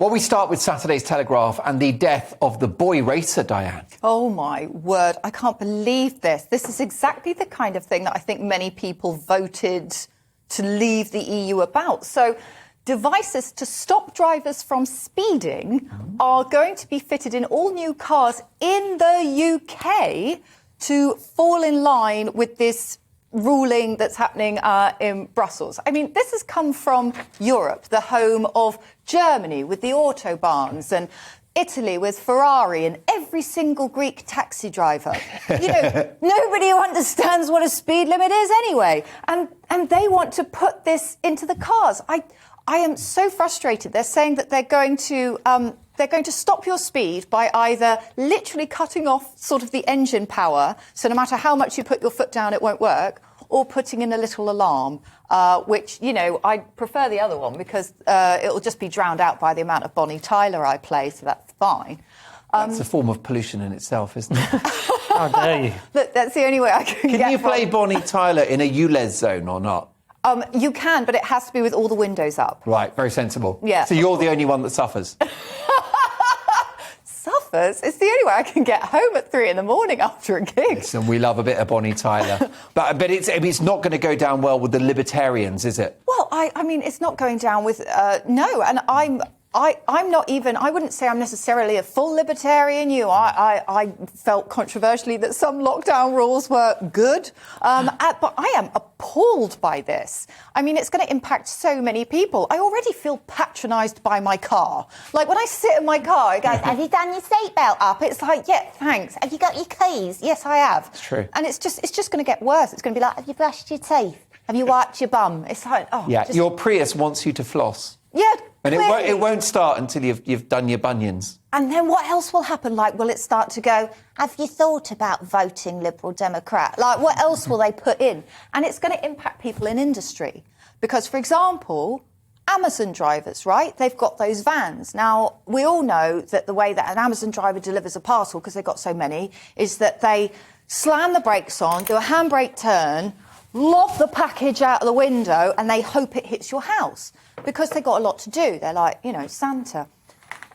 Well, we start with Saturday's Telegraph and the death of the boy racer, Diane. Oh, my word. I can't believe this. This is exactly the kind of thing that I think many people voted to leave the EU about. So devices to stop drivers from speeding are going to be fitted in all new cars in the UK to fall in line with this ruling that's happening in Brussels. I mean, this has come from Europe, the home of Germany with the Autobahns and Italy with Ferrari and every single Greek taxi driver. You know, nobody who understands what a speed limit is anyway. And they want to put this into the cars. I am so frustrated. They're saying that they're going to stop your speed by either literally cutting off sort of the engine power, so no matter how much you put your foot down, it won't work, or putting in a little alarm, which, you know, I prefer the other one because it'll just be drowned out by the amount of Bonnie Tyler I play, so that's fine. That's a form of pollution in itself, isn't it? How dare you? Look, that's the only way I can get Can you play Bonnie Tyler in a ULEZ zone or not? You can, but it has to be with all the windows up. Right, very sensible. Yeah. So you're the only one that suffers? Suffers? It's the only way I can get home at 3 a.m. after a gig. Listen, we love a bit of Bonnie Tyler. but it's not going to go down well with the libertarians, is it? Well, I mean, it's not going down with... no, and I'm not even... I wouldn't say I'm necessarily a full libertarian. I felt controversially that some lockdown rules were good. But I am appalled by this. I mean, it's going to impact so many people. I already feel patronised by my car. Like, when I sit in my car, it goes, have you done your seatbelt up? It's like, yeah, thanks. Have you got your keys? Yes, I have. It's true. And it's just going to get worse. It's going to be like, have you brushed your teeth? Have you wiped your bum? It's like, oh... Yeah, your Prius wants you to floss. Yeah, and clearly. it won't start until you've done your bunions. And then what else will happen? Like, will it start to go, have you thought about voting Liberal Democrat? Like, what else will they put in? And it's going to impact people in industry. Because, for example, Amazon drivers, right? They've got those vans. Now, we all know that the way that an Amazon driver delivers a parcel, because they've got so many, is that they slam the brakes on, do a handbrake turn, lob the package out of the window, and they hope it hits your house. Because they've got a lot to do. They're like, you know, Santa.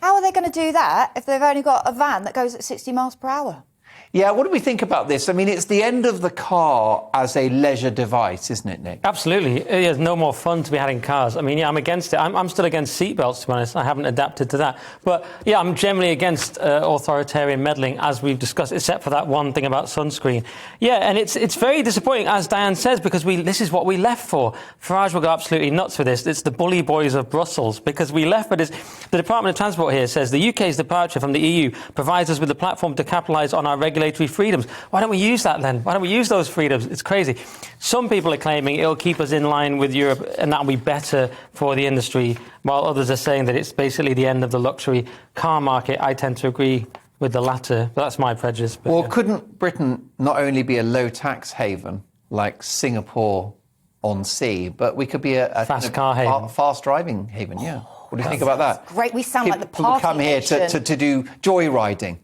How are they going to do that if they've only got a van that goes at 60 miles per hour? Yeah, what do we think about this? I mean, it's the end of the car as a leisure device, isn't it, Nick? Absolutely. There's no more fun to be had in cars. I mean, yeah, I'm against it. I'm still against seatbelts, to be honest. I haven't adapted to that. But, yeah, I'm generally against authoritarian meddling, as we've discussed, except for that one thing about sunscreen. Yeah, and it's very disappointing, as Diane says, because this is what we left for. Farage will go absolutely nuts for this. It's the bully boys of Brussels, because we left for this. The Department of Transport here says the UK's departure from the EU provides us with a platform to capitalise on our regulatory freedoms. Why don't we use that then? Why don't we use those freedoms? It's crazy. Some people are claiming it'll keep us in line with Europe and that'll be better for the industry, while others are saying that it's basically the end of the luxury car market. I tend to agree with the latter, but that's my prejudice. But, well, yeah. Couldn't Britain not only be a low-tax haven like Singapore on sea, but we could be a fast car haven, fast driving haven? Yeah. What do you think about that? Great. We sound like the party people come here to do joyriding.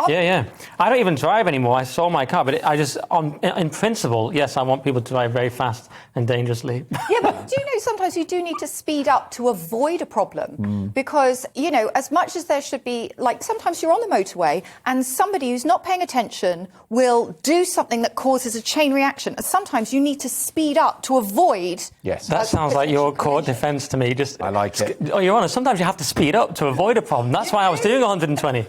Yeah. I don't even drive anymore. I sold my car, but in principle, yes, I want people to drive very fast and dangerously. Yeah, but do you know sometimes you do need to speed up to avoid a problem? Because, you know, as much as there should be, like, sometimes you're on the motorway and somebody who's not paying attention will do something that causes a chain reaction. And sometimes you need to speed up to avoid... Yes. That sounds like your court defence to me. I like it. Oh, Your Honour, sometimes you have to speed up to avoid a problem. That's why I was doing 120.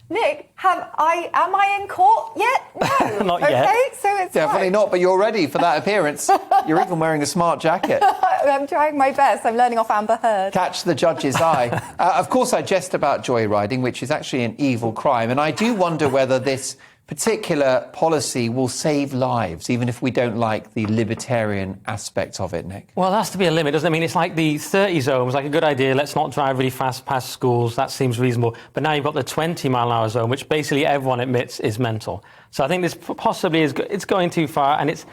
Nick, am I in court yet? No. Not yet. Okay, so it's definitely fine. not, but you're ready for that appearance. You're even wearing a smart jacket. I'm trying my best. I'm learning off Amber Heard. Catch the judge's eye. Of course, I jest about joyriding, which is actually an evil crime, and I do wonder whether this particular policy will save lives, even if we don't like the libertarian aspect of it, Nick. Well, there has to be a limit, doesn't it? I mean, it's like the 30 zone was like a good idea. Let's not drive really fast past schools. That seems reasonable. But now you've got the 20-mile-an-hour zone, which basically everyone admits is mental. So I think this possibly it's going too far, and it's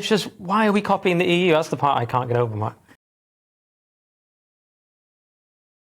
just, why are we copying the EU? That's the part I can't get over, Mark.